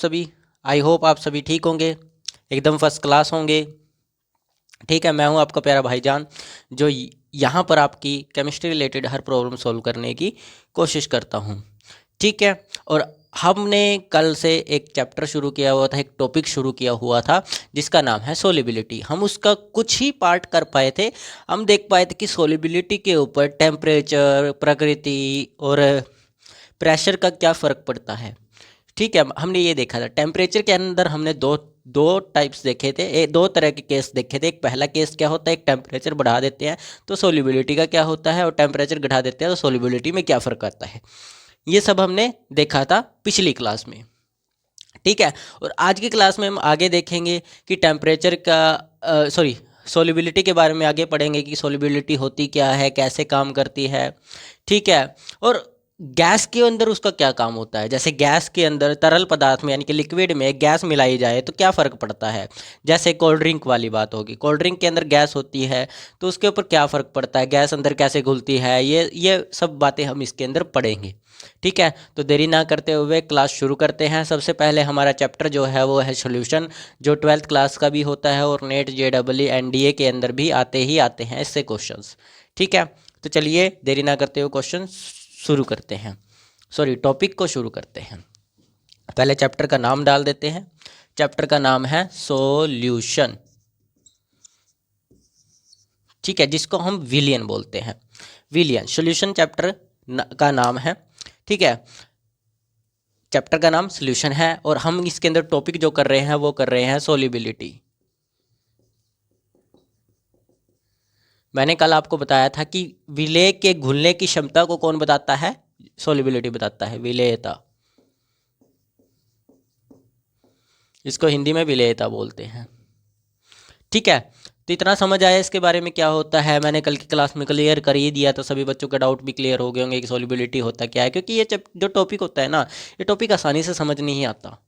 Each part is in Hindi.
सभी। आई होप आप सभी ठीक होंगे, एकदम फर्स्ट क्लास होंगे। ठीक है, मैं हूं आपका प्यारा भाईजान, जो यहाँ पर आपकी केमिस्ट्री रिलेटेड हर प्रॉब्लम सॉल्व करने की कोशिश करता हूँ। ठीक है, और हमने कल से एक चैप्टर शुरू किया हुआ था, एक टॉपिक शुरू किया हुआ था जिसका नाम है सोलिबिलिटी। हम उसका कुछ ही पार्ट कर पाए थे। हम देख पाए थे कि सोलिबिलिटी के ऊपर टेम्परेचर, प्रकृति और प्रेशर का क्या फ़र्क पड़ता है। ठीक है, हमने ये देखा था। टेम्परेचर के अंदर हमने दो दो टाइप्स देखे थे, दो तरह के केस देखे थे। एक पहला केस क्या होता है, एक टेम्परेचर बढ़ा देते हैं तो सोलिबिलिटी का क्या होता है, और टेम्परेचर घटा देते हैं तो सोलिबिलिटी में क्या फ़र्क आता है। ये सब हमने देखा था पिछली क्लास में। ठीक है, और आज की क्लास में हम आगे देखेंगे कि टेम्परेचर का सोलिबिलिटी के बारे में आगे पढ़ेंगे कि सोलिबिलिटी होती क्या है, कैसे काम करती है। ठीक है, और गैस के अंदर उसका क्या काम होता है। जैसे गैस के अंदर तरल पदार्थ में यानी कि लिक्विड में गैस मिलाई जाए तो क्या फ़र्क पड़ता है। जैसे कोल्ड ड्रिंक वाली बात होगी, कोल्ड ड्रिंक के अंदर गैस होती है तो उसके ऊपर क्या फ़र्क पड़ता है, गैस अंदर कैसे घुलती है, ये सब बातें हम इसके अंदर पढ़ेंगे। ठीक है, तो देरी ना करते हुए क्लास शुरू करते हैं। सबसे पहले हमारा चैप्टर जो है वो है सॉल्यूशन, जो 12th क्लास का भी होता है और नेट JEE NDA के अंदर भी आते हैं इससे क्वेश्चंस। ठीक है, तो चलिए देरी ना करते हुए क्वेश्चन शुरू करते हैं, टॉपिक को शुरू करते हैं। पहले चैप्टर का नाम डाल देते हैं। चैप्टर का नाम है सॉल्यूशन। ठीक है, जिसको हम विलियन बोलते हैं। विलियन सॉल्यूशन चैप्टर का नाम है। ठीक है, चैप्टर का नाम सॉल्यूशन है और हम इसके अंदर टॉपिक जो कर रहे हैं वो कर रहे हैं सोलिबिलिटी। मैंने कल आपको बताया था कि विलेय के घुलने की क्षमता को कौन बताता है, सोलिबिलिटी बताता है, विलेयता। इसको हिंदी में विलेयता बोलते हैं। ठीक है, तो इतना समझ आया इसके बारे में क्या होता है। मैंने कल की क्लास में क्लियर कर ही दिया, तो सभी बच्चों का डाउट भी क्लियर हो गए होंगे कि सोलिबिलिटी होता क्या है। क्योंकि ये जो टॉपिक होता है ना, ये टॉपिक आसानी से समझ नहीं आता,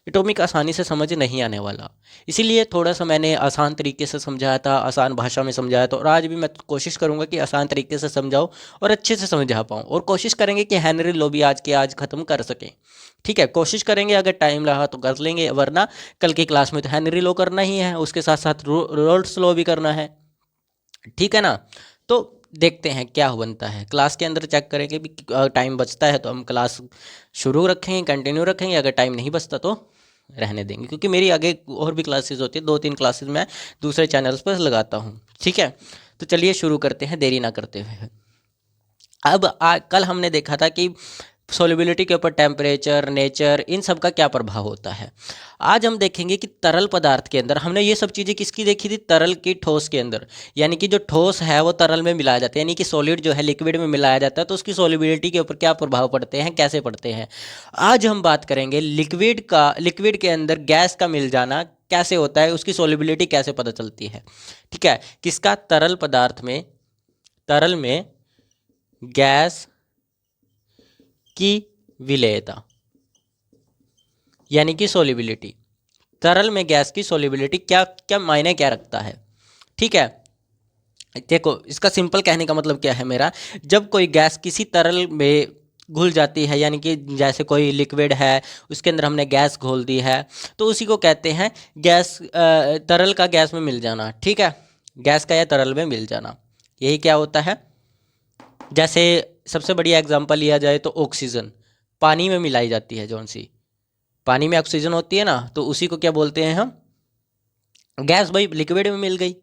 ये टॉपिक आसानी से समझ नहीं आने वाला। इसीलिए थोड़ा सा मैंने आसान तरीके से समझाया था, आसान भाषा में समझाया था, और आज भी मैं कोशिश करूंगा कि आसान तरीके से समझाऊं और अच्छे से समझा पाऊँ। और कोशिश करेंगे कि हेनरी लो भी आज के आज ख़त्म कर सकें। ठीक है, कोशिश करेंगे, अगर टाइम रहा तो कर लेंगे, वरना कल की क्लास में तो हेनरी लो करना ही है, उसके साथ साथ रोल्स लॉ भी करना है। ठीक है ना, तो देखते हैं क्या बनता है। क्लास के अंदर चेक करेंगे भी टाइम बचता है तो हम क्लास शुरू रखेंगे, कंटिन्यू रखेंगे। अगर टाइम नहीं बचता तो रहने देंगे, क्योंकि मेरी आगे और भी क्लासेस होती है, 2-3 क्लासेस मैं दूसरे चैनल्स पर लगाता हूँ। ठीक है, तो चलिए शुरू करते हैं देरी ना करते हुए। अब कल हमने देखा था कि सोलिबिलिटी के ऊपर टेम्परेचर, नेचर, इन सब का क्या प्रभाव होता है। आज हम देखेंगे कि तरल पदार्थ के अंदर हमने ये सब चीज़ें किसकी देखी थी, तरल की ठोस के अंदर। यानी कि जो ठोस है वो तरल में मिलाया जाता है, यानी कि सॉलिड जो है लिक्विड में मिलाया जाता है, तो उसकी सोलिबिलिटी के ऊपर क्या प्रभाव पड़ते हैं, कैसे पड़ते हैं। आज हम बात करेंगे लिक्विड के अंदर गैस का मिल जाना कैसे होता है, उसकी सोलिबिलिटी कैसे पता चलती है। ठीक है, किसका, तरल में गैस की विलेयता यानी कि सोलिबिलिटी। तरल में गैस की सोलिबिलिटी क्या क्या मायने क्या रखता है। ठीक है, देखो इसका सिंपल कहने का मतलब क्या है मेरा, जब कोई गैस किसी तरल में घुल जाती है, यानी कि जैसे कोई लिक्विड है उसके अंदर हमने गैस घोल दी है, तो उसी को कहते हैं गैस, तरल का गैस में मिल जाना। ठीक है, गैस का या तरल में मिल जाना, यही क्या होता है। जैसे सबसे बढ़िया एग्जांपल लिया जाए तो ऑक्सीजन पानी में मिलाई जाती है, जौन सी पानी में ऑक्सीजन होती है ना, तो उसी को क्या बोलते हैं हम, गैस। भाई लिक्विड में मिल गई,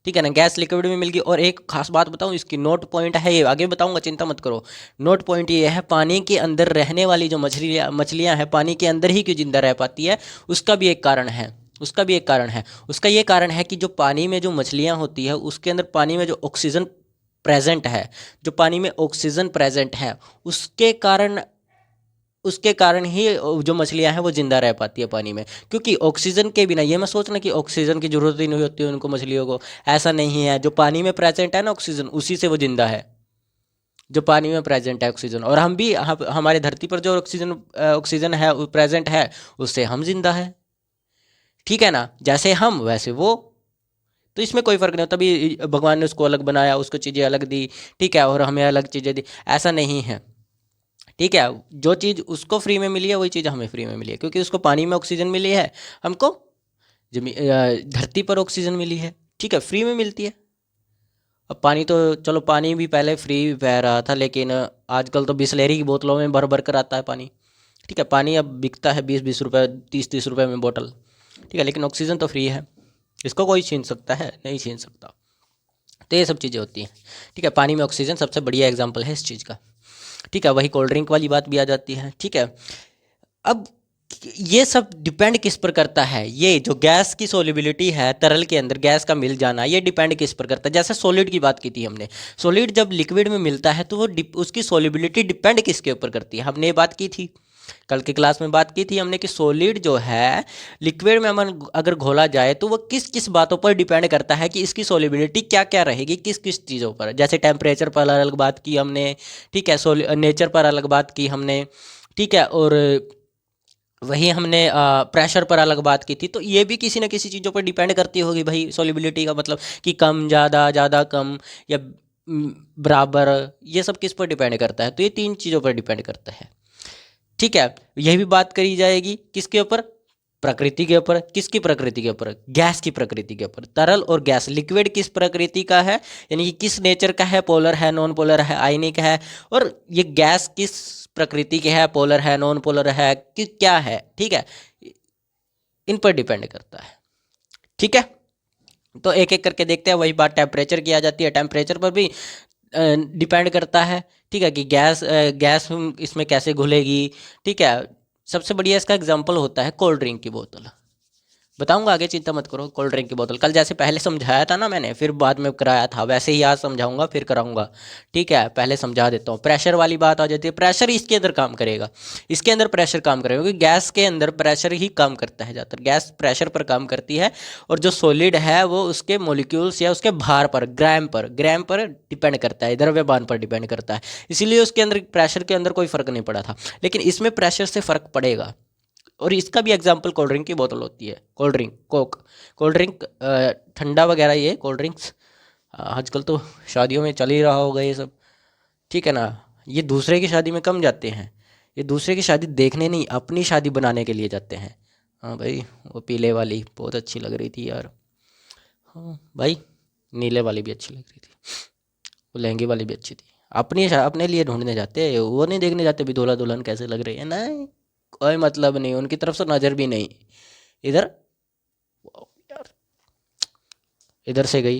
ठीक है ना, गैस लिक्विड में मिल गई। और एक खास बात बताऊं, इसकी नोट पॉइंट है, ये आगे बताऊंगा, चिंता मत करो। नोट पॉइंट ये है, पानी के अंदर रहने वाली जो मछलियां हैं पानी के अंदर ही क्यों जिंदा रह पाती है, उसका भी एक कारण है। उसका ये कारण है कि जो पानी में जो मछलियां होती है उसके अंदर पानी में जो ऑक्सीजन प्रेजेंट है, उसके कारण ही जो मछलियां हैं वो जिंदा रह पाती है पानी में। क्योंकि ऑक्सीजन के बिना, ये मैं सोचना कि ऑक्सीजन की जरूरत ही नहीं होती है उनको, मछलियों को, ऐसा नहीं है। जो पानी में प्रेजेंट है ना ऑक्सीजन, उसी से वो जिंदा है, जो पानी में प्रेजेंट है ऑक्सीजन। और हम भी हमारे धरती पर जो ऑक्सीजन है प्रेजेंट है, उससे हम जिंदा है। ठीक है ना, जैसे हम वैसे वो, तो इसमें कोई फ़र्क नहीं होता। तभी भगवान ने उसको अलग बनाया, उसको चीज़ें अलग दी, ठीक है, और हमें अलग चीज़ें दी, ऐसा नहीं है। ठीक है, जो चीज़ उसको फ्री में मिली है वही चीज़ हमें फ्री में मिली है, क्योंकि उसको पानी में ऑक्सीजन मिली है, हमको धरती पर ऑक्सीजन मिली है। ठीक है, फ्री में मिलती है। अब पानी तो चलो, पानी भी पहले फ्री बह रहा था, लेकिन आजकल तो बिसलेरी की बोतलों में भर भर कर आता है पानी। ठीक है, पानी अब बिकता है 20-20 रुपये, 30-30 रुपये में बोतल। ठीक है, लेकिन ऑक्सीजन तो फ्री है, इसको कोई छीन सकता है? नहीं छीन सकता। तो ये सब चीज़ें होती हैं। ठीक है, पानी में ऑक्सीजन सबसे बढ़िया एग्जाम्पल है इस चीज़ का। ठीक है, वही कोल्ड ड्रिंक वाली बात भी आ जाती है। ठीक है, अब ये सब डिपेंड किस पर करता है? ये जो गैस की सोलिबिलिटी है, तरल के अंदर गैस का मिल जाना, ये डिपेंड किस पर करता है? जैसे सॉलिड की बात की थी हमने, सॉलिड जब लिक्विड में मिलता है तो वो उसकी सोलिबिलिटी डिपेंड किसके ऊपर करती है? हमने ये बात की थी, कल की क्लास में बात की थी हमने कि सॉलिड जो है लिक्विड में अगर घोला जाए तो वो किस किस बातों पर डिपेंड करता है कि इसकी सोलिबिलिटी क्या क्या रहेगी, किस किस चीज़ों पर। जैसे टेम्परेचर पर अलग बात की हमने, ठीक है, नेचर पर अलग बात की हमने, ठीक है, और वही हमने प्रेशर पर अलग बात की थी। तो ये भी किसी न किसी चीज़ों पर डिपेंड करती होगी भाई, सॉलिबिलिटी का मतलब कि कम ज़्यादा, ज़्यादा कम, या बराबर, ये सब किस पर डिपेंड करता है? तो ये 3 चीज़ों पर डिपेंड करता है। ठीक है, यही भी बात करी जाएगी किसके ऊपर? प्रकृति के ऊपर। किसकी प्रकृति के ऊपर? गैस की प्रकृति के ऊपर। तरल और गैस, लिक्विड किस प्रकृति का है, यानी कि किस नेचर का है? पोलर है, नॉन पोलर है, आयनिक है। और ये गैस किस प्रकृति के है? पोलर है, नॉन पोलर है, कि क्या है? ठीक है, इन पर डिपेंड करता है। ठीक है, तो एक एक करके देखते हैं। वही बात टेम्परेचर की आ जाती है, टेम्परेचर पर भी डिपेंड करता है। ठीक है, कि गैस इसमें कैसे घुलेगी। ठीक है, सबसे बढ़िया इसका एग्जांपल होता है कोल्ड ड्रिंक की बोतल। बताऊंगा आगे, चिंता मत करो। कोल्ड ड्रिंक की बोतल कल जैसे पहले समझाया था ना मैंने, फिर बाद में कराया था, वैसे ही आज समझाऊंगा फिर कराऊंगा। ठीक है, पहले समझा देता हूँ। प्रेशर वाली बात आ जाती है, प्रेशर इसके अंदर काम करेगा, इसके अंदर प्रेशर काम करेगा, क्योंकि गैस के अंदर प्रेशर ही काम करता है ज़्यादातर, गैस प्रेशर पर काम करती है। और जो सॉलिड है वो उसके मोलिक्यूल्स या उसके भार पर, ग्राम पर डिपेंड करता है, द्रव्यमान पर डिपेंड करता है। इसीलिए उसके अंदर प्रेशर के अंदर कोई फ़र्क नहीं पड़ा था, लेकिन इसमें प्रेशर से फ़र्क पड़ेगा। और इसका भी एग्जांपल कोल्ड ड्रिंक की बोतल होती है, cold drink, Coke, cold drink, ठंडा वगैरह, ये कोल्ड ड्रिंक्स आजकल तो शादियों में चल ही रहा होगा ये सब। ठीक है ना, ये दूसरे की शादी में कम जाते हैं, ये दूसरे की शादी देखने नहीं, अपनी शादी बनाने के लिए जाते हैं। हाँ भाई, वो पीले वाली बहुत अच्छी लग रही थी यार। हाँ भाई, नीले वाली भी अच्छी लग रही थी, वो लहंगे वाली भी अच्छी थी। अपने लिए ढूंढने जाते हैं, वो नहीं देखने जाते भी दूल्हा दुल्हन कैसे लग रहे हैं, नहीं, कोई मतलब नहीं, उनकी तरफ से नज़र भी नहीं। इधर यार, इधर से गई,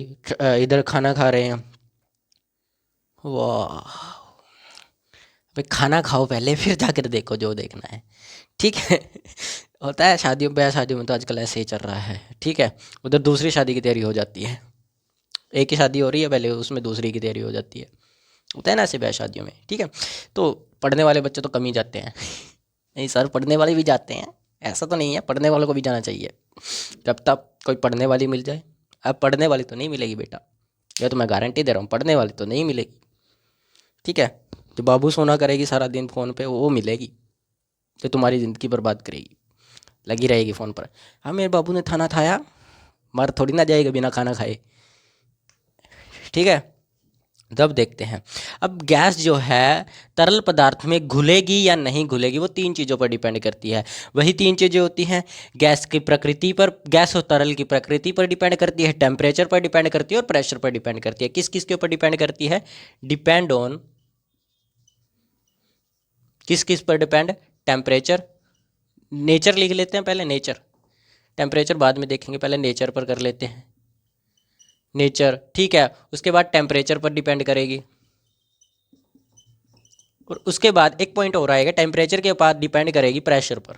इधर खाना खा रहे हैं, वाह भाई, खाना खाओ पहले, फिर जाकर देखो जो देखना है। ठीक है होता है शादियों, ब्याह शादियों में तो आजकल ऐसे ही चल रहा है। ठीक है, उधर दूसरी शादी की तैयारी हो जाती है, एक ही शादी हो रही है पहले, उसमें दूसरी की तैयारी हो जाती है, होता है ना ऐसे ब्याह शादियों में। ठीक है, तो पढ़ने वाले बच्चे तो कम ही जाते हैं नहीं सर, पढ़ने वाले भी जाते हैं, ऐसा तो नहीं है, पढ़ने वालों को भी जाना चाहिए, जब तक कोई पढ़ने वाली मिल जाए। अब पढ़ने वाली तो नहीं मिलेगी बेटा, ये तो मैं गारंटी दे रहा हूँ, पढ़ने वाली तो नहीं मिलेगी। ठीक है, जो बाबू सोना करेगी सारा दिन फ़ोन पे, वो मिलेगी, जो तुम्हारी ज़िंदगी बर्बाद करेगी, लगी रहेगी फ़ोन पर। हाँ, मेरे बाबू ने खाना खाया, मर थोड़ी ना जाएगा बिना खाना खाए। ठीक है, जब देखते हैं, अब गैस जो है तरल पदार्थ में घुलेगी या नहीं घुलेगी, वो 3 चीज़ों पर डिपेंड करती है। वही 3 चीज़ें होती हैं, गैस की प्रकृति पर, गैस और तरल की प्रकृति पर डिपेंड करती है, टेम्परेचर पर डिपेंड करती है, और प्रेशर पर डिपेंड करती है। किस किस के ऊपर डिपेंड करती है? डिपेंड ऑन, किस किस पर डिपेंड? टेम्परेचर, नेचर लिख लेते हैं पहले, नेचर, टेम्परेचर बाद में देखेंगे, पहले नेचर पर कर लेते हैं, नेचर। ठीक है, उसके बाद टेम्परेचर पर डिपेंड करेगी, और उसके बाद एक पॉइंट और आएगा, टेम्परेचर के बाद डिपेंड करेगी प्रेशर पर,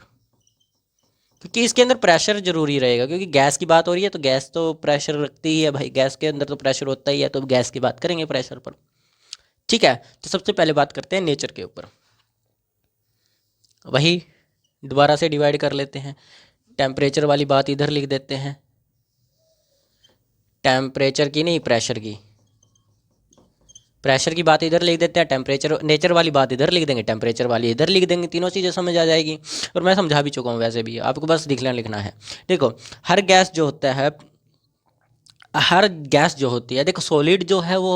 क्योंकि इसके अंदर प्रेशर जरूरी रहेगा, क्योंकि गैस की बात हो रही है तो गैस तो प्रेशर रखती ही है भाई, गैस के अंदर तो प्रेशर होता ही है, तो गैस की बात करेंगे प्रेशर पर। ठीक है, तो सबसे पहले बात करते हैं नेचर के ऊपर, वही दोबारा से डिवाइड कर लेते हैं, टेम्परेचर वाली बात इधर लिख देते हैं, टेम्परेचर की नहीं, प्रेशर की, प्रेशर की बात इधर लिख देते हैं, टेम्परेचर, नेचर वाली बात इधर लिख देंगे, टेम्परेचर वाली इधर लिख देंगे, तीनों चीज़ें समझ आ जाएगी। और मैं समझा भी चुका हूँ वैसे भी, आपको बस लिखना है। देखो, हर गैस जो होता है, हर गैस जो होती है, देखो सॉलिड जो है वो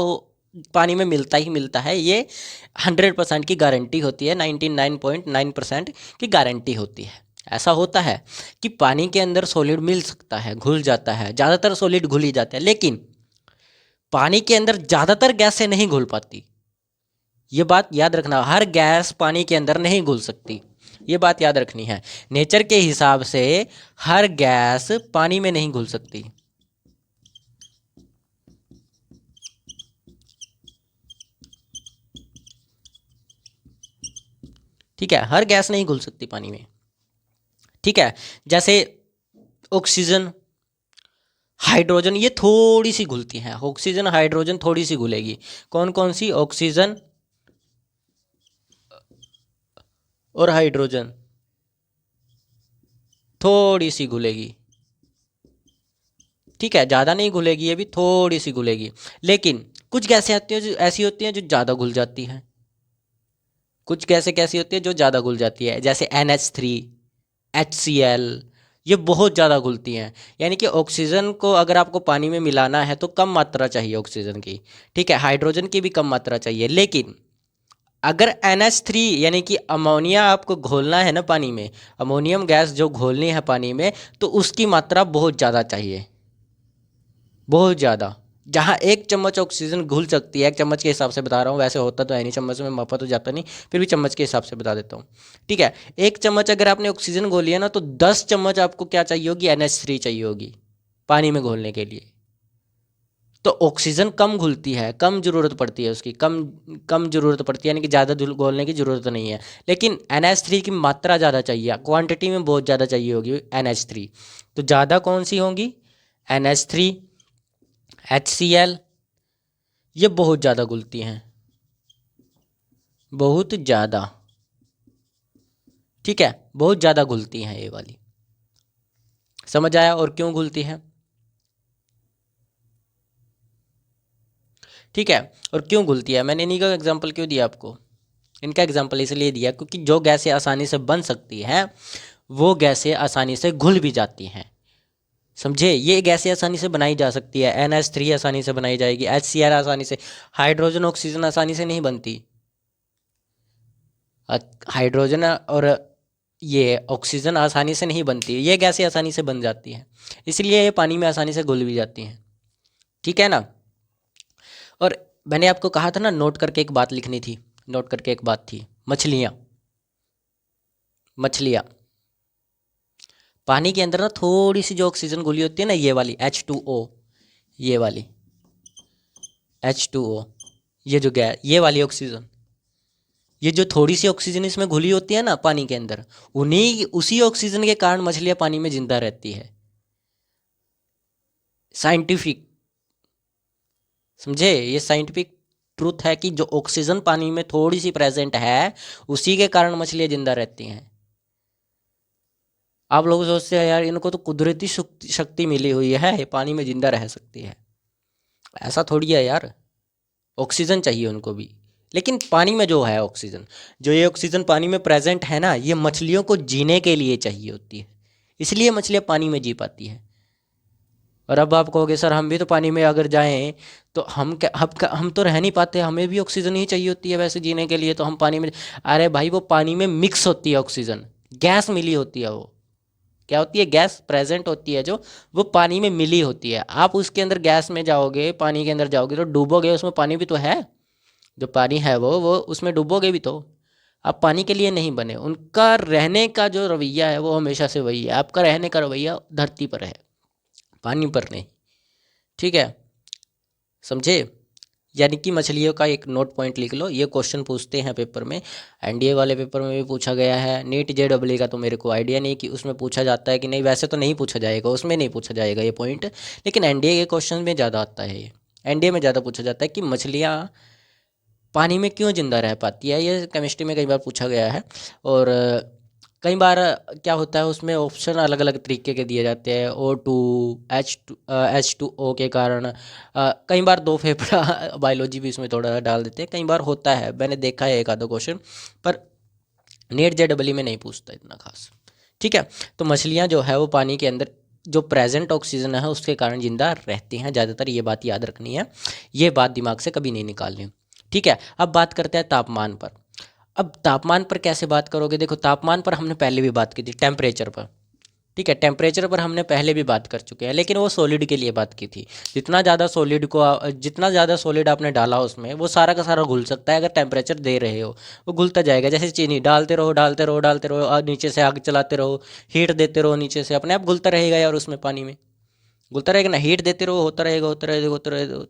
पानी में मिलता ही मिलता है, ये 100% की गारंटी होती है, 99.9% की गारंटी होती है। ऐसा होता है कि पानी के अंदर सॉलिड मिल सकता है, घुल जाता है, ज़्यादातर सॉलिड घुल ही जाता है, लेकिन पानी के अंदर ज़्यादातर गैसें नहीं घुल पाती। ये बात याद रखना, हर गैस पानी के अंदर नहीं घुल सकती, ये बात याद रखनी है। नेचर के हिसाब से हर गैस पानी में नहीं घुल सकती। ठीक है, हर गैस नहीं घुल सकती पानी में। ठीक है, जैसे ऑक्सीजन, हाइड्रोजन, ये थोड़ी सी घुलती हैं। ऑक्सीजन हाइड्रोजन थोड़ी सी घुलेगी। कौन कौन सी? ऑक्सीजन और हाइड्रोजन थोड़ी सी घुलेगी। ठीक है, ज़्यादा नहीं घुलेगी, ये भी थोड़ी सी घुलेगी। लेकिन कुछ गैसें आती हैं जो ऐसी होती हैं जो ज़्यादा घुल जाती हैं। कुछ गैसें कैसी होती है जो ज़्यादा घुल जाती है, जैसे NH3, HCl, ये बहुत ज़्यादा घुलती हैं। यानी कि ऑक्सीजन को अगर आपको पानी में मिलाना है तो कम मात्रा चाहिए ऑक्सीजन की। ठीक है, हाइड्रोजन की भी कम मात्रा चाहिए। लेकिन अगर NH3 यानी कि अमोनिया आपको घोलना है ना पानी में, अमोनियम गैस जो घोलनी है पानी में, तो उसकी मात्रा बहुत ज़्यादा चाहिए, बहुत ज़्यादा। जहाँ 1 चम्मच ऑक्सीजन घुल सकती है, 1 चम्मच के हिसाब से बता रहा हूँ, वैसे होता तो है नहीं, चम्मच में मापा तो जाता नहीं, फिर भी चम्मच के हिसाब से बता देता हूँ। ठीक है, 1 चम्मच अगर आपने ऑक्सीजन घोली है ना, तो 10 चम्मच आपको क्या चाहिए होगी? NH3 चाहिए होगी पानी में घोलने के लिए। तो ऑक्सीजन कम घुलती है, कम ज़रूरत पड़ती है उसकी, कम कम ज़रूरत पड़ती है, यानी कि ज़्यादा घोलने की ज़रूरत नहीं है। लेकिन NH3 की मात्रा ज़्यादा चाहिए, क्वांटिटी में बहुत ज़्यादा चाहिए होगी NH3। तो ज़्यादा कौन सी होंगी? NH3, HCl, ये बहुत ज़्यादा घुलती हैं, बहुत ज़्यादा। ठीक है, बहुत ज़्यादा घुलती हैं ये वाली। समझ आया? और क्यों घुलती हैं? ठीक है, और क्यों घुलती है? मैंने इन्हीं का एग्जाम्पल क्यों दिया आपको? इनका एग्जाम्पल इसलिए दिया क्योंकि जो गैसें आसानी से बन सकती हैं वो गैसें आसानी से घुल भी जाती हैं। समझे? ये गैसें आसानी से बनाई जा सकती है। NH3 आसानी से बनाई जाएगी, HCl आसानी से। हाइड्रोजन ऑक्सीजन आसानी से नहीं बनती। हाइड्रोजन और ये ऑक्सीजन आसानी से नहीं बनती, ये गैसें आसानी से बन जाती हैं, इसलिए ये पानी में आसानी से घुल भी जाती हैं। ठीक है ना? और मैंने आपको कहा था ना, नोट करके एक बात लिखनी थी, नोट करके एक बात थी, मछलियाँ, मछलियाँ पानी के अंदर ना थोड़ी सी जो ऑक्सीजन घुली होती है ना, ये वाली H2O, ये वाली H2O, ये जो गैस, ये वाली ऑक्सीजन, ये जो थोड़ी सी ऑक्सीजन इसमें घुली होती है ना पानी के अंदर, उन्हीं उसी ऑक्सीजन के कारण मछलियाँ पानी में जिंदा रहती है। साइंटिफिक, समझे? ये साइंटिफिक ट्रूथ है कि जो ऑक्सीजन पानी में थोड़ी सी प्रेजेंट है उसी के कारण मछलियाँ जिंदा रहती हैं। आप लोग सोचते हैं यार इनको तो कुदरती शक्ति मिली हुई है, ये पानी में जिंदा रह सकती है। ऐसा थोड़ी है यार, ऑक्सीजन चाहिए उनको भी। लेकिन पानी में जो है ऑक्सीजन, जो ये ऑक्सीजन पानी में प्रेजेंट है ना, ये मछलियों को जीने के लिए चाहिए होती है, इसलिए मछलियाँ पानी में जी पाती हैं। और अब आप कहोगे सर हम भी तो पानी में अगर जाएं तो हम तो रह नहीं पाते, हमें भी ऑक्सीजन ही चाहिए होती है वैसे जीने के लिए, तो हम पानी में। अरे भाई वो पानी में मिक्स होती है ऑक्सीजन, गैस मिली होती है, वो क्या होती है? गैस प्रेजेंट होती है जो, वो पानी में मिली होती है। आप उसके अंदर गैस में जाओगे, पानी के अंदर जाओगे तो डूबोगे, उसमें पानी भी तो है, जो पानी है वो उसमें डूबोगे भी तो। आप पानी के लिए नहीं बने, उनका रहने का जो रवैया है वो हमेशा से वही है। आपका रहने का रवैया धरती पर है, पानी पर नहीं। ठीक है, समझे? यानी कि मछलियों का एक नोट पॉइंट लिख लो, ये क्वेश्चन पूछते हैं पेपर में, NDA वाले पेपर में भी पूछा गया है। नीट JEE का तो मेरे को आइडिया नहीं कि उसमें पूछा जाता है कि नहीं, वैसे तो नहीं पूछा जाएगा, उसमें नहीं पूछा जाएगा ये पॉइंट, लेकिन NDA के क्वेश्चन में ज़्यादा आता है ये। NDA में ज़्यादा पूछा जाता है कि मछलियाँ पानी में क्यों जिंदा रह पाती है, ये केमिस्ट्री में कई बार पूछा गया है। और कई बार क्या होता है उसमें ऑप्शन अलग अलग तरीके के दिए जाते हैं, O2, H2O के कारण। कई बार दो फेफड़ा बायोलॉजी भी इसमें थोड़ा डाल देते हैं, कई बार होता है, मैंने देखा है एक आधा क्वेश्चन, पर नीट JEE में नहीं पूछता इतना खास। ठीक है, तो मछलियाँ जो है वो पानी के अंदर जो प्रेजेंट ऑक्सीजन है उसके कारण जिंदा रहते हैं ज़्यादातर। ये बात याद रखनी है, ये बात दिमाग से कभी नहीं निकालनी। ठीक है, अब बात करते हैं तापमान पर। अब तापमान पर कैसे बात करोगे? देखो तापमान पर हमने पहले भी बात की थी, टेम्परेचर पर। ठीक है, टेम्परेचर पर हमने पहले भी बात कर चुके हैं, लेकिन वो सॉलिड के लिए बात की थी। जितना ज़्यादा सॉलिड आपने डाला उसमें, वो सारा का सारा घुल सकता है। अगर टेम्परेचर दे रहे हो वो घुलता जाएगा। जैसे चीनी डालते रहो डालते रहो डालते रहो और नीचे से आग चलाते रहो, हीट देते रहो, नीचे से अपने आप घुलता रहेगा यार, उसमें पानी में घुलता रहेगा ना। हीट देते रहो, होता रहेगा होता रहेगा होता रहेगा,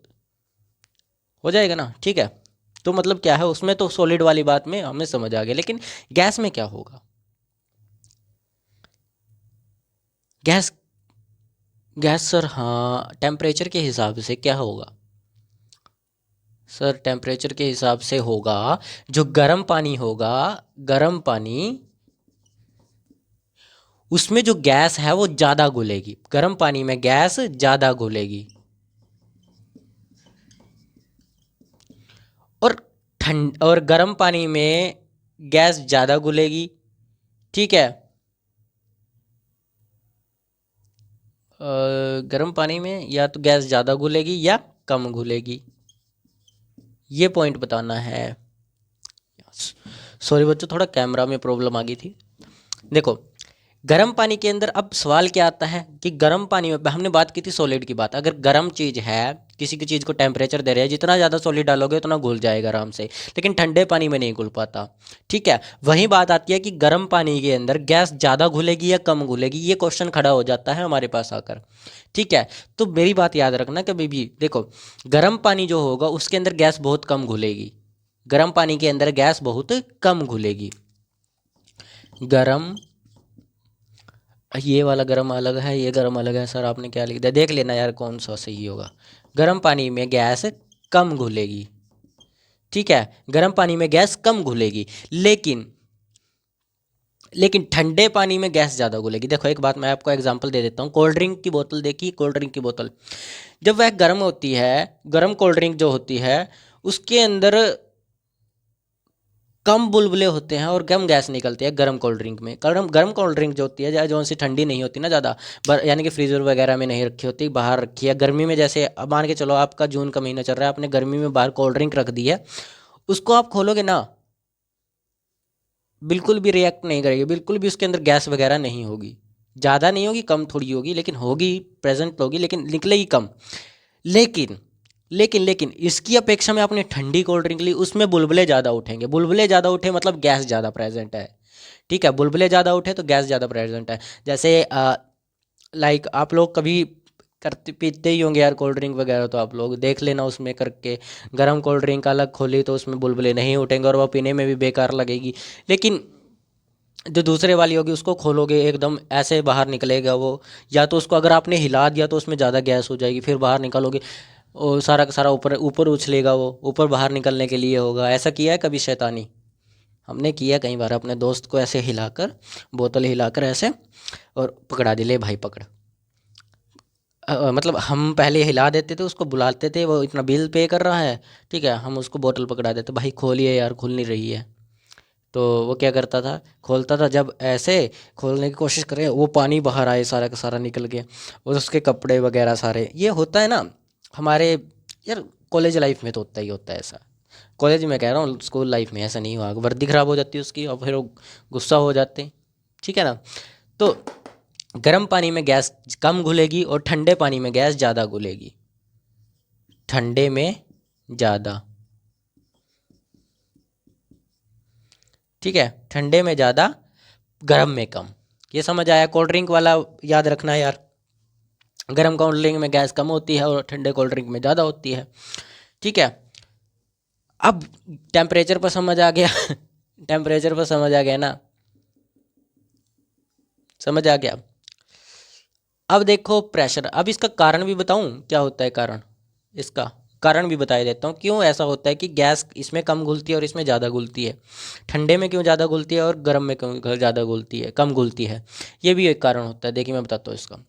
हो जाएगा ना। ठीक है, तो मतलब क्या है, उसमें तो सॉलिड वाली बात में हमें समझ आ गया, लेकिन गैस में क्या होगा? गैस गैस सर, हाँ, टेम्परेचर के हिसाब से क्या होगा सर? टेम्परेचर के हिसाब से होगा, जो गर्म पानी होगा, गर्म पानी, उसमें जो गैस है वो ज़्यादा घुलेगी। गर्म पानी में गैस ज़्यादा घुलेगी और ठंड और गर्म पानी में गैस ज़्यादा घुलेगी। ठीक है, गर्म पानी में या तो गैस ज़्यादा घुलेगी या कम घुलेगी, ये पॉइंट बताना है। सॉरी बच्चों, थोड़ा कैमरा में प्रॉब्लम आ गई थी। देखो गर्म पानी के अंदर अब सवाल क्या आता है कि गर्म पानी में हमने बात की थी सॉलिड की बात। अगर गर्म चीज़ है, किसी की चीज़ को टेम्परेचर दे रहे हैं, जितना ज़्यादा सॉलिड डालोगे उतना घुल जाएगा आराम से, लेकिन ठंडे पानी में नहीं घुल पाता। ठीक है, वही बात आती है कि गर्म पानी के अंदर गैस ज़्यादा घुलेगी या कम घुलेगी, ये क्वेश्चन खड़ा हो जाता है हमारे पास आकर। ठीक है, तो मेरी बात याद रखना कभी भी। देखो गर्म पानी जो होगा उसके अंदर गैस बहुत कम घुलेगी, गर्म पानी के अंदर गैस बहुत कम घुलेगी। गर्म, ये वाला गर्म अलग है, ये गर्म अलग है सर, आपने क्या लिख दिया? देख लेना यार कौन सा सही होगा। गर्म पानी में गैस कम घुलेगी। ठीक है, गर्म पानी में गैस कम घुलेगी, लेकिन ठंडे पानी में गैस ज़्यादा घुलेगी। देखो एक बात मैं आपको एग्जांपल दे देता हूँ। कोल्ड ड्रिंक की बोतल देखी, कोल्ड ड्रिंक की बोतल जब वह गर्म होती है, गर्म कोल्ड ड्रिंक जो होती है उसके अंदर कम बुलबुले होते हैं और कम गैस निकलती है गर्म कोल्ड ड्रिंक में। गर्म कोल्ड ड्रिंक जो होती है, जो सी ठंडी नहीं होती ना ज़्यादा, यानी कि फ्रीजर वगैरह में नहीं रखी होती, बाहर रखी है। गर्मी में जैसे अब मान के चलो आपका जून का महीना चल रहा है, आपने गर्मी में बाहर कोल्ड ड्रिंक रख दी है, उसको आप खोलोगे ना, बिल्कुल भी रिएक्ट नहीं करेगी, बिल्कुल भी उसके अंदर गैस वगैरह नहीं होगी। ज़्यादा नहीं होगी, कम थोड़ी होगी, लेकिन होगी, प्रेजेंट होगी, लेकिन निकलेगी कम। लेकिन लेकिन इसकी अपेक्षा में आपने ठंडी कोल्ड ड्रिंक ली, उसमें बुलबुले ज़्यादा उठेंगे। बुलबुले ज़्यादा उठे मतलब गैस ज़्यादा प्रेजेंट है। ठीक है, बुलबुले ज़्यादा उठे तो गैस ज़्यादा प्रेजेंट है। जैसे लाइक आप लोग कभी करते पीते ही होंगे यार कोल्ड ड्रिंक वगैरह, तो आप लोग देख लेना उसमें करके, गर्म कोल्ड ड्रिंक अलग खोली तो उसमें बुलबुले नहीं उठेंगे और वह पीने में भी बेकार लगेगी। लेकिन जो दूसरे वाली होगी उसको खोलोगे एकदम ऐसे बाहर निकलेगा वो, या तो उसको अगर आपने हिला दिया तो उसमें ज़्यादा गैस हो जाएगी, फिर बाहर निकालोगे और सारा का सारा ऊपर ऊपर उछलेगा, वो ऊपर बाहर निकलने के लिए होगा। ऐसा किया है कभी शैतानी? हमने किया कई बार, अपने दोस्त को ऐसे हिलाकर, बोतल हिलाकर ऐसे, और पकड़ा दे, ले भाई पकड़। मतलब हम पहले हिला देते थे, उसको बुलाते थे, वो इतना बिल पे कर रहा है, ठीक है, हम उसको बोतल पकड़ा देते, भाई खोलिए यार, खुल नहीं रही है। तो वो क्या करता था, खोलता था, जब ऐसे खोलने की कोशिश करे वो पानी बाहर आए सारा का सारा निकल के, और उसके कपड़े वगैरह सारे। ये होता है ना हमारे यार कॉलेज लाइफ में, तो होता ही होता है ऐसा। कॉलेज में कह रहा हूँ, स्कूल लाइफ में ऐसा नहीं हुआ, वर्दी खराब हो जाती है उसकी और फिर वो गुस्सा हो जाते हैं। ठीक है ना, तो गर्म पानी में गैस कम घुलेगी और ठंडे पानी में गैस ज़्यादा घुलेगी। ठंडे में ज़्यादा, ठीक है, ठंडे में ज़्यादा, गर्म में कम। ये समझ आया? कोल्ड ड्रिंक वाला याद रखना है यार, गर्म कोल्ड ड्रिंक में गैस कम होती है और ठंडे कोल्ड ड्रिंक में ज़्यादा होती है। ठीक है, अब टेम्परेचर पर समझ आ गया टेम्परेचर पर समझ आ गया ना, समझ आ गया। अब देखो प्रेशर, अब इसका कारण भी बताऊं क्या होता है कारण, इसका कारण भी बता देता हूँ क्यों ऐसा होता है कि गैस इसमें कम घुलती है और इसमें ज़्यादा घुलती है। ठंडे में क्यों ज़्यादा घुलती है और गर्म में क्यों ज़्यादा घुलती है, कम घुलती है, ये भी एक कारण होता है। देखिए मैं बताता हूँ इसका।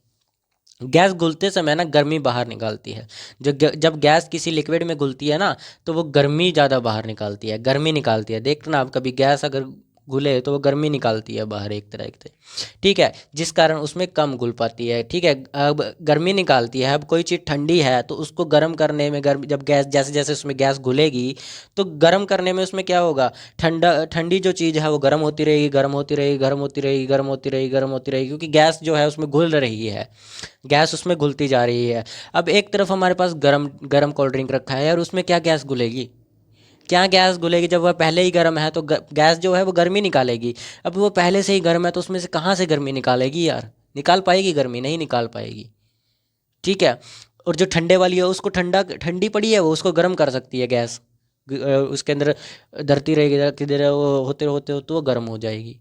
गैस घुलते समय ना गर्मी बाहर निकालती है। जब गैस किसी लिक्विड में घुलती है ना, तो वो गर्मी ज़्यादा बाहर निकालती है, गर्मी निकालती है। देखना आप कभी गैस अगर घुले तो वो गर्मी निकालती है बाहर एक तरह से, ठीक है, जिस कारण उसमें कम घुल पाती है, ठीक है। अब गर्मी निकालती है, अब कोई चीज़ ठंडी है तो उसको गर्म करने में, गर्म जब गैस जैसे जैसे उसमें गैस घुलेगी तो गर्म करने में उसमें क्या होगा, ठंडी जो चीज़ है वो गर्म होती रहेगी, गर्म होती रहेगी, गर्म होती रहेगी, गर्म होती रहेगी, गर्म होती रहेगी, क्योंकि गैस जो है उसमें घुल रही है, गैस उसमें घुलती जा रही है। अब एक तरफ हमारे पास गर्म गर्म कोल्ड ड्रिंक रखा है और उसमें क्या गैस घुलेगी, क्या गैस घुलेगी, जब वह पहले ही गर्म है तो गैस जो है वो गर्मी निकालेगी। अब वो पहले से ही गर्म है तो उसमें से कहाँ से गर्मी निकालेगी यार, निकाल पाएगी गर्मी, नहीं निकाल पाएगी, ठीक है। और जो ठंडे वाली है उसको ठंडी पड़ी है वो उसको गर्म कर सकती है गैस, उसके अंदर धरती रहेगी, धरती देर वो होते होते होते वो गर्म हो जाएगी,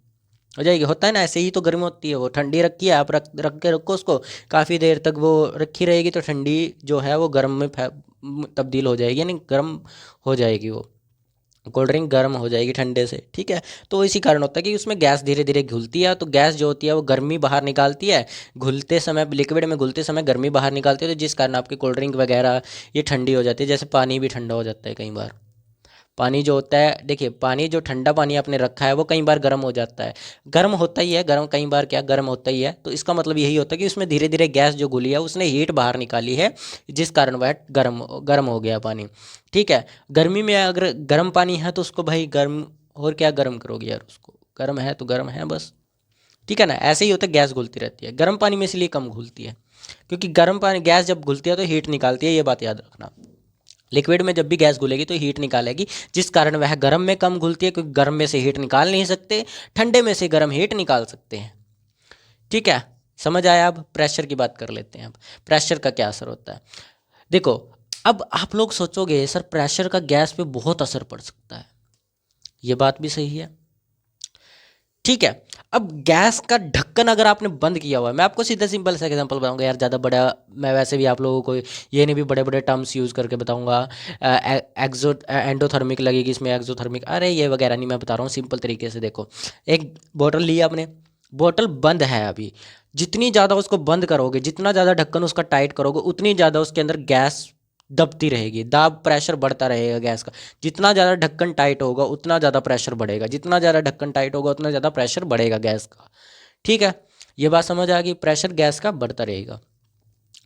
होता है ना, ऐसे ही तो गर्म होती है। वो ठंडी रखी है, आप रख के रखो उसको, काफ़ी देर तक वो रखी रहेगी तो ठंडी जो है वो गर्म में तब्दील हो जाएगी, यानी गर्म हो जाएगी, वो कोल्ड ड्रिंक गर्म हो जाएगी ठंडे से, ठीक है। तो इसी कारण होता है कि उसमें गैस धीरे धीरे घुलती है, तो गैस जो होती है वो गर्मी बाहर निकालती है, घुलते समय लिक्विड में घुलते समय गर्मी बाहर निकालती है, तो जिस कारण आपकी कोल्ड ड्रिंक वगैरह ये ठंडी हो जाती है। जैसे पानी भी ठंडा हो जाता है कई बार, पानी जो होता है, देखिए पानी जो ठंडा पानी आपने रखा है वो कई बार गर्म हो जाता है, गर्म होता ही है, गर्म कई बार क्या गर्म होता ही है, तो इसका मतलब यही होता है कि उसमें धीरे धीरे गैस जो घुली है उसने हीट बाहर निकाली है, जिस कारण वह गर्म गर्म हो गया पानी, ठीक है। गर्मी में अगर गर्म पानी है तो उसको भाई गर्म, और क्या गर्म करोगे यार उसको, गर्म है तो गर्म है बस, ठीक है ना। ऐसे ही होता है, गैस घुलती रहती है, गर्म पानी में इसलिए कम घुलती है क्योंकि गर्म पानी, गैस जब घुलती है तो हीट निकालती है, ये बात याद रखना। लिक्विड में जब भी गैस घुलेगी तो हीट निकालेगी, जिस कारण वह गर्म में कम घुलती है, क्योंकि गर्म में से हीट निकाल नहीं सकते, ठंडे में से गर्म हीट निकाल सकते हैं, ठीक है। समझ आया। अब प्रेशर की बात कर लेते हैं। अब प्रेशर का क्या असर होता है, देखो अब आप लोग सोचोगे सर प्रेशर का गैस पे बहुत असर पड़ सकता है, ये बात भी सही है, ठीक है। अब गैस का ढक्कन अगर आपने बंद किया हुआ है, मैं आपको सीधा सिंपल सा एग्जांपल बताऊंगा यार, ज़्यादा बड़ा मैं वैसे भी आप लोगों को ये नहीं भी बड़े बड़े टर्म्स यूज़ करके बताऊंगा, एक्सो एंडोथर्मिक लगेगी इसमें, एक्सोथर्मिक, अरे ये वगैरह नहीं, मैं बता रहा हूँ सिंपल तरीके से। देखो एक बोतल ली आपने, बोतल बंद है अभी, जितनी ज़्यादा उसको बंद करोगे, जितना ज़्यादा ढक्कन उसका टाइट करोगे, उतनी ज़्यादा उसके अंदर गैस दबती रहेगी, दाब प्रेशर बढ़ता रहेगा गैस का, जितना ज़्यादा ढक्कन टाइट होगा उतना ज़्यादा प्रेशर बढ़ेगा, जितना ज़्यादा ढक्कन टाइट होगा उतना ज़्यादा प्रेशर बढ़ेगा गैस का, ठीक है। ये बात समझ आ गई, प्रेशर गैस का बढ़ता रहेगा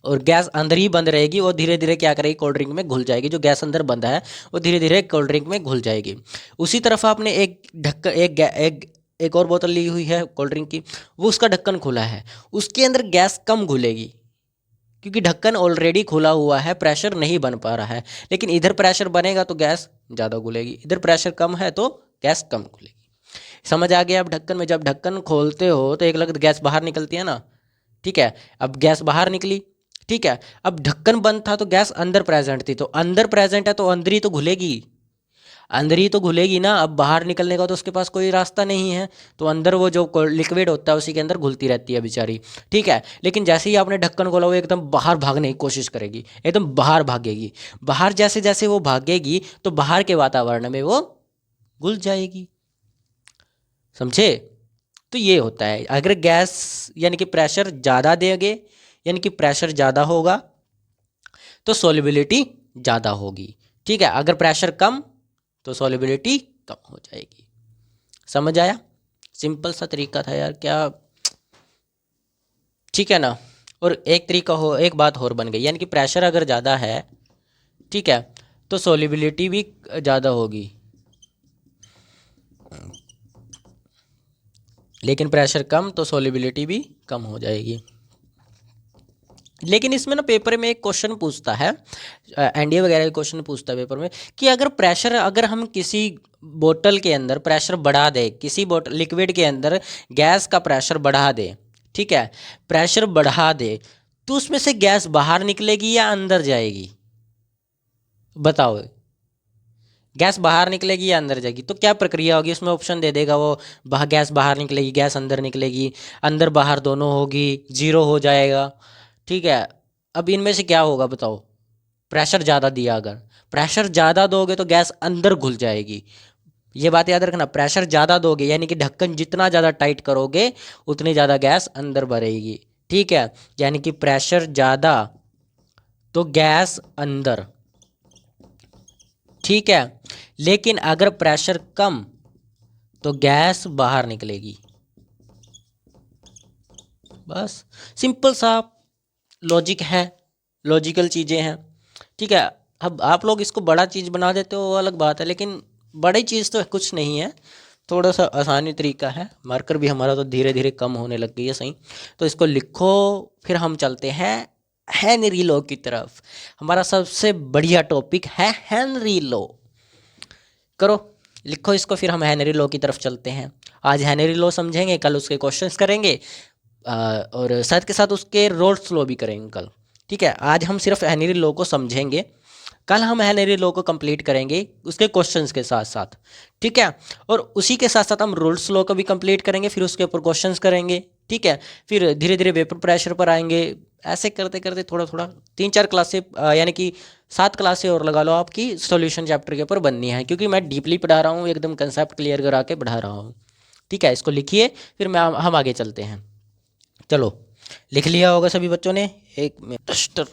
और गैस अंदर ही बंद रहेगी, और धीरे धीरे क्या करेगी, कोल्ड ड्रिंक में घुल जाएगी, जो गैस अंदर बंद है वो धीरे धीरे कोल्ड ड्रिंक में घुल जाएगी। उसी तरफ आपने एक ढक्कन एक और बोतल ली हुई है कोल्ड ड्रिंक की, वो उसका ढक्कन खुला है, उसके अंदर गैस कम घुलेगी क्योंकि ढक्कन ऑलरेडी खुला हुआ है, प्रेशर नहीं बन पा रहा है। लेकिन इधर प्रेशर बनेगा तो गैस ज़्यादा घुलेगी, इधर प्रेशर कम है तो गैस कम घुलेगी। समझ आ गया। अब ढक्कन में जब ढक्कन खोलते हो तो एक लगत गैस बाहर निकलती है ना, ठीक है। अब गैस बाहर निकली, ठीक है। अब ढक्कन बंद था तो गैस अंदर प्रेजेंट थी, तो अंदर प्रेजेंट है तो अंदर ही तो घुलेगी, अंदर ही तो घुलेगी ना। अब बाहर निकलने का तो उसके पास कोई रास्ता नहीं है, तो अंदर वो जो लिक्विड होता है उसी के अंदर घुलती रहती है बेचारी, ठीक है। लेकिन जैसे ही आपने ढक्कन खोला वो एकदम बाहर भागने की कोशिश करेगी, एकदम बाहर भागेगी, बाहर जैसे जैसे वो भागेगी तो बाहर के वातावरण में वो घुल जाएगी, समझे। तो ये होता है, अगर गैस यानी कि प्रेशर ज़्यादा देंगे, यानी कि प्रेशर ज़्यादा होगा तो सॉल्युबिलिटी ज़्यादा होगी, ठीक है। अगर प्रेशर कम तो सॉल्युबिलिटी कम हो जाएगी। समझ आया, सिंपल सा तरीका था यार, क्या, ठीक है ना। और एक तरीका हो, एक बात और बन गई, यानी कि प्रेशर अगर ज़्यादा है, ठीक है, तो सॉल्युबिलिटी भी ज़्यादा होगी, लेकिन प्रेशर कम तो सॉल्युबिलिटी भी कम हो जाएगी। लेकिन इसमें ना पेपर में एक क्वेश्चन पूछता है, एनडीए वगैरह के क्वेश्चन पूछता है पेपर में, कि अगर प्रेशर, अगर हम किसी बोतल के अंदर प्रेशर बढ़ा दें, किसी बोतल लिक्विड के अंदर गैस का प्रेशर बढ़ा दें, ठीक है, प्रेशर बढ़ा दे, तो उसमें से गैस बाहर निकलेगी या अंदर जाएगी, बताओ। गैस बाहर निकलेगी या अंदर जाएगी, तो क्या प्रक्रिया होगी, उसमें ऑप्शन दे देगा वो, गैस बाहर निकलेगी, गैस अंदर निकलेगी, अंदर बाहर दोनों होगी, जीरो हो जाएगा, ठीक है। अब इनमें से क्या होगा बताओ, प्रेशर ज़्यादा दिया, अगर प्रेशर ज़्यादा दोगे तो गैस अंदर घुल जाएगी, ये बात याद रखना, प्रेशर ज़्यादा दोगे यानी कि ढक्कन जितना ज़्यादा टाइट करोगे उतनी ज़्यादा गैस अंदर भरेगी, ठीक है। यानी कि प्रेशर ज़्यादा तो गैस अंदर, ठीक है। लेकिन अगर प्रेशर कम तो गैस बाहर निकलेगी। बस सिंपल सा लॉजिक है, लॉजिकल चीज़ें हैं। ठीक है, अब आप लोग इसको बड़ा चीज़ बना देते हो वो अलग बात है, लेकिन बड़ी चीज़ तो कुछ नहीं है, थोड़ा सा आसानी तरीका है। मार्कर भी हमारा तो धीरे धीरे कम होने लग गई है, सही। तो इसको लिखो, फिर हम चलते हैं हेनरी लॉ की तरफ। हमारा सबसे बढ़िया टॉपिक है हेनरी लॉ। करो, लिखो इसको, फिर हम हेनरी लॉ की तरफ चलते हैं। आज हेनरी लॉ समझेंगे, कल उसके क्वेश्चंस करेंगे और साथ के साथ उसके रोल्स लॉ भी करेंगे कल। ठीक है, आज हम सिर्फ हेनरी लॉ को समझेंगे, कल हम हेनरी लॉ को कंप्लीट करेंगे उसके क्वेश्चंस के साथ साथ। ठीक है, और उसी के साथ साथ हम रूल्स लॉ को भी कंप्लीट करेंगे, फिर उसके ऊपर क्वेश्चंस करेंगे। ठीक है, फिर धीरे धीरे वेपर प्रेशर पर आएंगे। ऐसे करते करते थोड़ा थोड़ा 3-4 क्लासें यानी कि 7 क्लासें और लगा लो आपकी सॉल्यूशन चैप्टर के ऊपर बननी है, क्योंकि मैं डीपली पढ़ा रहा हूँ, एकदम कंसेप्ट क्लियर करा के पढ़ा रहा हूँ। ठीक है, इसको लिखिए, फिर हम आगे चलते हैं। चलो, लिख लिया होगा सभी बच्चों ने? एक मिनट,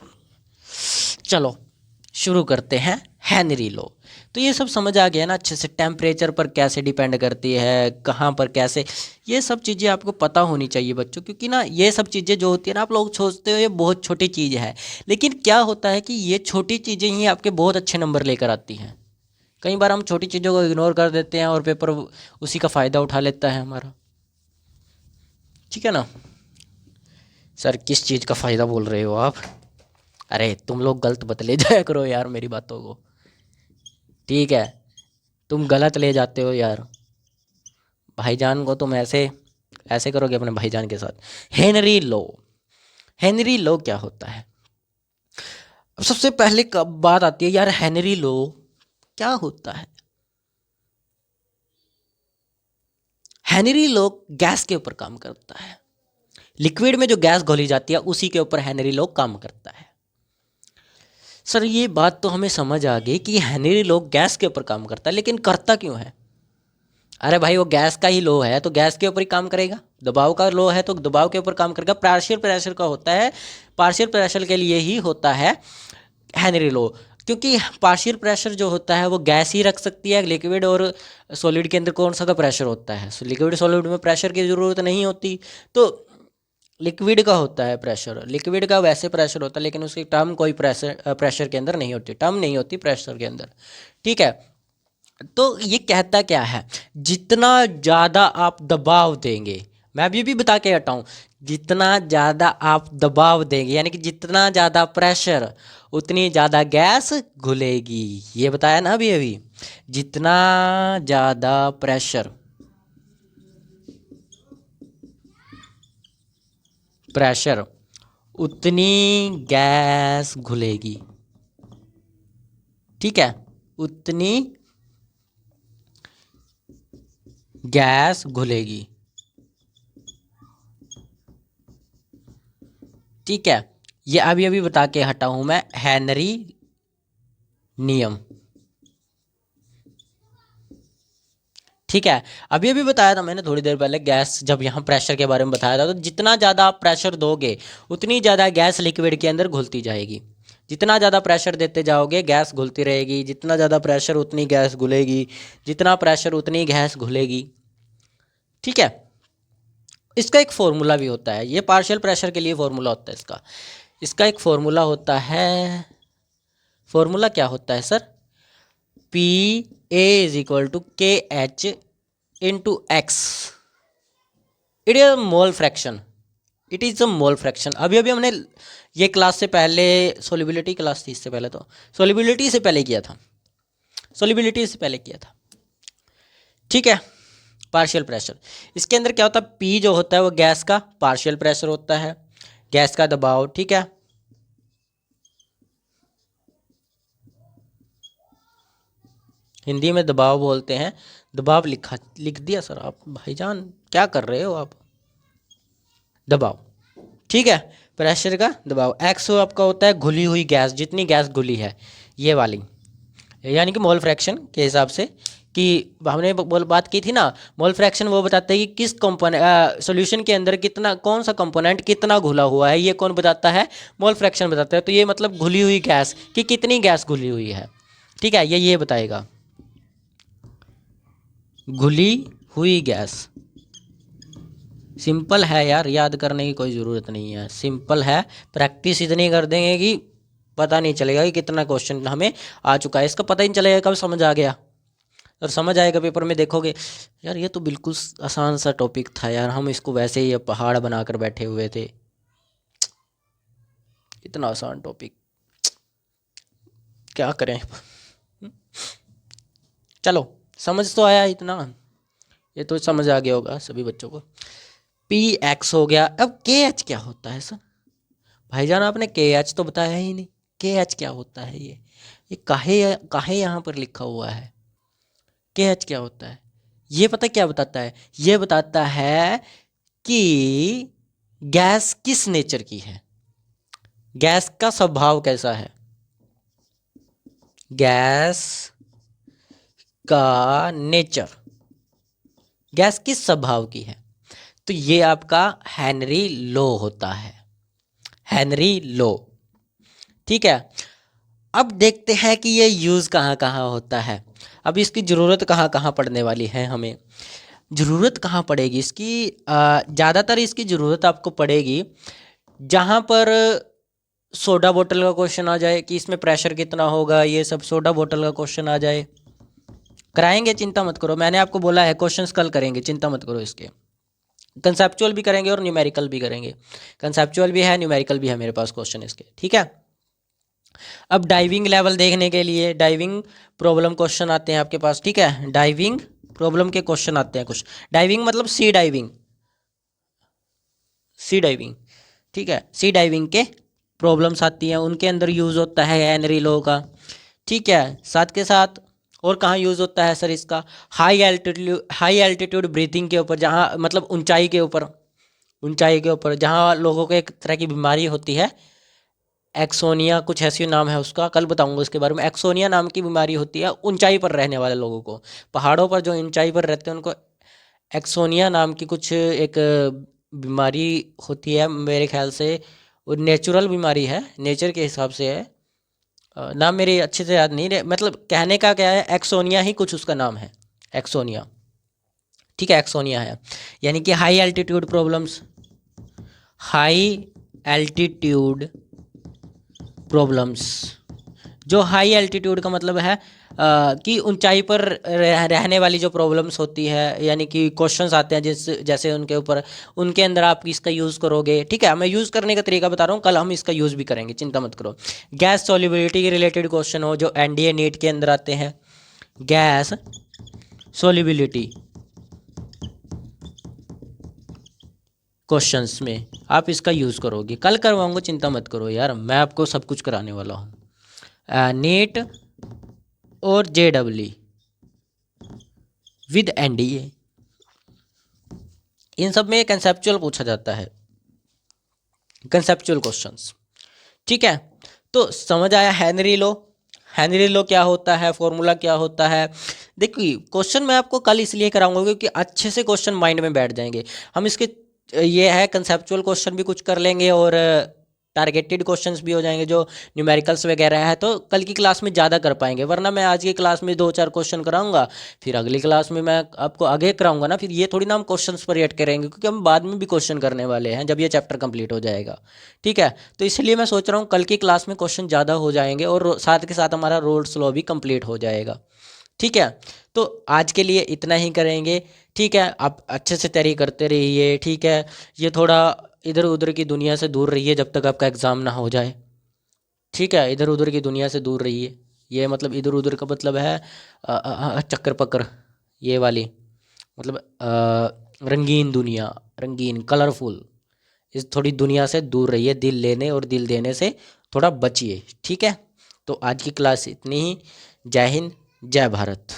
चलो शुरू करते हैं हेनरी लॉ। तो ये सब समझ आ गया ना अच्छे से, टेम्परेचर पर कैसे डिपेंड करती है, कहाँ पर कैसे, ये सब चीज़ें आपको पता होनी चाहिए बच्चों। क्योंकि ना ये सब चीज़ें जो होती है ना, आप लोग सोचते हो ये बहुत छोटी चीज़ है, लेकिन क्या होता है कि ये छोटी चीज़ें ही आपके बहुत अच्छे नंबर लेकर आती हैं। कई बार हम छोटी चीज़ों को इग्नोर कर देते हैं और पेपर उसी का फ़ायदा उठा लेता है हमारा। ठीक है ना सर, किस चीज़ का फ़ायदा बोल रहे हो आप? अरे तुम लोग गलत मत ले जाया करो यार मेरी बातों को। ठीक है, तुम गलत ले जाते हो यार। भाईजान को तुम ऐसे ऐसे करोगे अपने भाईजान के साथ। हेनरी लॉ, हेनरी लॉ क्या होता है? अब सबसे पहले कब बात आती है यार, हेनरी लॉ क्या होता है? हेनरी लॉ गैस के ऊपर काम करता है। लिक्विड में जो गैस घोली जाती है उसी के ऊपर हेनरी लॉ काम करता है। सर ये बात तो हमें समझ आ गई कि हेनरी लॉ गैस के ऊपर काम करता है, लेकिन करता क्यों है? अरे भाई वो गैस का ही लॉ है तो गैस के ऊपर ही काम करेगा। दबाव का लॉ है तो दबाव के ऊपर काम करेगा। पार्शियल प्रेशर का होता है, पार्शियल प्रेशर के लिए ही होता है हेनरी लॉ। क्योंकि पार्शियल प्रेशर जो होता है वो गैस ही रख सकती है। लिक्विड और सॉलिड के अंदर कौन सा का प्रेशर होता है? लिक्विड सॉलिड में प्रेशर की ज़रूरत नहीं होती, तो लिक्विड का होता है प्रेशर। लिक्विड का वैसे प्रेशर होता है, लेकिन उसकी टर्म कोई प्रेशर के अंदर नहीं होती, टर्म नहीं होती प्रेशर के अंदर। ठीक है, तो ये कहता क्या है, जितना ज़्यादा आप दबाव देंगे, मैं अभी भी बता के हटाऊँ, जितना ज़्यादा आप दबाव देंगे यानी कि जितना ज़्यादा प्रेशर उतनी ज़्यादा गैस घुलेगी। ये बताया ना अभी अभी, जितना ज़्यादा प्रेशर उतनी गैस घुलेगी। ठीक है, उतनी गैस घुलेगी। ठीक है, ये अभी अभी बता के हटा हूं मैं, हेनरी नियम। ठीक है, अभी अभी बताया था मैंने थोड़ी देर पहले, गैस जब यहाँ प्रेशर के बारे में बताया था, तो जितना ज़्यादा आप प्रेशर दोगे उतनी ज़्यादा गैस लिक्विड के अंदर घुलती जाएगी। जितना ज़्यादा प्रेशर देते जाओगे गैस घुलती रहेगी, जितना ज़्यादा प्रेशर उतनी गैस घुलेगी, जितना प्रेशर उतनी गैस घुलेगी। ठीक है, इसका एक फॉर्मूला भी होता है, ये पार्शियल प्रेशर के लिए फॉर्मूला होता है इसका। इसका एक फॉर्मूला होता है, फॉर्मूला क्या होता है sir? P A is equal to K H into X. It is mole fraction, it is a mole fraction. अभी अभी हमने ये क्लास से पहले, सोलिबिलिटी क्लास थी इससे पहले, तो सोलिबिलिटी से पहले किया था, सोलिबिलिटी से पहले किया था। ठीक है, पार्शियल प्रेशर, इसके अंदर क्या होता है, पी जो होता है वो गैस का पार्शियल प्रेशर होता है, गैस का दबाव। ठीक है, हिंदी में दबाव बोलते हैं, दबाव लिख दिया सर आप भाईजान, क्या कर रहे हो आप? दबाव। ठीक है, प्रेशर का दबाव। एक्स आपका होता है घुली हुई गैस, जितनी गैस घुली है ये वाली, यानी कि मोल फ्रैक्शन के हिसाब से, कि हमने बात की थी ना, मोल फ्रैक्शन वो बताता है कि किस कंपोनेंट सॉल्यूशन के अंदर कितना, कौन सा कंपोनेंट कितना घुला हुआ है, ये कौन बताता है? मोल फ्रैक्शन बताता है। तो ये मतलब घुली हुई गैस कि कितनी गैस घुली हुई है। ठीक है, ये बताएगा घुली हुई गैस। सिंपल है यार, याद करने की कोई ज़रूरत नहीं है, सिंपल है। प्रैक्टिस इतनी कर देंगे कि पता नहीं चलेगा कि कितना क्वेश्चन हमें आ चुका है, इसका पता ही नहीं चलेगा कब समझ आ गया। और समझ आएगा पेपर में, देखोगे यार ये तो बिल्कुल आसान सा टॉपिक था यार, हम इसको वैसे ही पहाड़ बनाकर बैठे हुए थे, इतना आसान टॉपिक, क्या करें। चलो समझ तो आया इतना, ये तो समझ आ गया होगा सभी बच्चों को। पी एक्स हो गया। अब के एच क्या होता है सर? भाईजान आपने के एच तो बताया ही नहीं, के एच क्या होता है? ये काहे काहे यहाँ पर लिखा हुआ है? के एच क्या होता है? ये पता क्या बताता है? ये बताता है कि गैस किस नेचर की है, गैस का स्वभाव कैसा है, गैस का नेचर, गैस किस स्वभाव की है। तो ये आपका हेनरी लो होता है, हेनरी लो। ठीक है, अब देखते हैं कि ये यूज़ कहाँ कहाँ होता है। अब इसकी ज़रूरत कहाँ कहाँ पड़ने वाली है, हमें ज़रूरत कहाँ पड़ेगी इसकी? ज़्यादातर इसकी ज़रूरत आपको पड़ेगी जहाँ पर सोडा बोतल का क्वेश्चन आ जाए कि इसमें प्रेशर कितना होगा, ये सब सोडा बोतल का क्वेश्चन आ जाए। कराएंगे, चिंता मत करो, मैंने आपको बोला है क्वेश्चंस कल करेंगे, चिंता मत करो। इसके कंसेप्चुअल भी करेंगे और न्यूमेरिकल भी करेंगे, कंसेप्चुअल भी है न्यूमेरिकल भी है मेरे पास क्वेश्चन इसके। ठीक है, अब डाइविंग लेवल देखने के लिए डाइविंग प्रॉब्लम क्वेश्चन आते हैं आपके पास। ठीक है, डाइविंग प्रॉब्लम के क्वेश्चन आते हैं कुछ। डाइविंग मतलब सी डाइविंग, सी डाइविंग। ठीक है, सी डाइविंग के प्रॉब्लम्स आती हैं, उनके अंदर यूज़ होता है हेनरी लो का। ठीक है, साथ के साथ और कहाँ यूज़ होता है सर इसका? हाई एल्टीट्यूड ब्रीथिंग के ऊपर, जहाँ मतलब ऊंचाई के ऊपर, ऊंचाई के ऊपर जहाँ लोगों को एक तरह की बीमारी होती है, एक्सोनिया कुछ ऐसी नाम है उसका, कल बताऊंगा उसके बारे में। एक्सोनिया नाम की बीमारी होती है ऊंचाई पर रहने वाले लोगों को, पहाड़ों पर जो ऊंचाई पर रहते हैं उनको एक्सोनिया नाम की कुछ एक बीमारी होती है मेरे ख्याल से। वो नेचुरल बीमारी है, नेचर के हिसाब से है, नाम मेरे अच्छे से याद नहीं रहे, मतलब कहने का क्या है, एक्सोनिया ही कुछ उसका नाम है, एक्सोनिया। ठीक है, एक्सोनिया है, यानी कि high altitude problems, high altitude problems. जो हाई एल्टीट्यूड का मतलब है कि ऊंचाई पर रहने वाली जो प्रॉब्लम्स होती है, यानी कि क्वेश्चंस आते हैं जिस जैसे उनके ऊपर, उनके अंदर आप इसका यूज़ करोगे। ठीक है, मैं यूज़ करने का तरीका बता रहा हूँ, कल हम इसका यूज़ भी करेंगे, चिंता मत करो। गैस सॉल्युबिलिटी के रिलेटेड क्वेश्चन हो जो एनडीए नीट के अंदर आते हैं, गैस सॉल्युबिलिटी क्वेश्चंस में आप इसका यूज़ करोगे, कल करवाऊंगा, चिंता मत करो यार, मैं आपको सब कुछ कराने वाला हूँ। नीट और जेडब्ल्यू विद एनडीए, इन सब में कंसेप्चुअल पूछा जाता है, कंसेप्चुअल क्वेश्चंस। ठीक है, तो समझ आया हेनरी लो, हेनरी लो क्या होता है, फॉर्मूला क्या होता है। देखिए क्वेश्चन मैं आपको कल इसलिए कराऊंगा क्योंकि अच्छे से क्वेश्चन माइंड में बैठ जाएंगे। हम इसके ये है कंसेप्चुअल क्वेश्चन भी कुछ कर लेंगे और टारगेटेड क्वेश्चंस भी हो जाएंगे जो न्यूमेरिकल्स वगैरह है, तो कल की क्लास में ज़्यादा कर पाएंगे। वरना मैं आज की क्लास में 2-4 क्वेश्चन कराऊंगा, फिर अगली क्लास में मैं आपको आगे कराऊंगा ना, फिर ये थोड़ी ना हम क्वेश्चंस पर रिएक्ट करेंगे, क्योंकि हम बाद में भी क्वेश्चन करने वाले हैं जब ये चैप्टर कंप्लीट हो जाएगा। ठीक है, तो इसलिए मैं सोच रहा हूँ कल की क्लास में क्वेश्चन ज़्यादा हो जाएंगे और साथ के साथ हमारा रोड स्लो भी कंप्लीट हो जाएगा। ठीक है, तो आज के लिए इतना ही करेंगे। ठीक है, आप अच्छे से तैयारी करते रहिए। ठीक है, ये थोड़ा इधर उधर की दुनिया से दूर रहिए जब तक आपका एग्ज़ाम ना हो जाए। ठीक है, इधर उधर की दुनिया से दूर रहिए, ये मतलब इधर उधर का मतलब है चक्कर पक्कर, ये वाली मतलब रंगीन दुनिया, रंगीन कलरफुल, इस थोड़ी दुनिया से दूर रहिए, दिल लेने और दिल देने से थोड़ा बचिए। ठीक है, तो आज की क्लास इतनी ही। जय हिंद, जय भारत।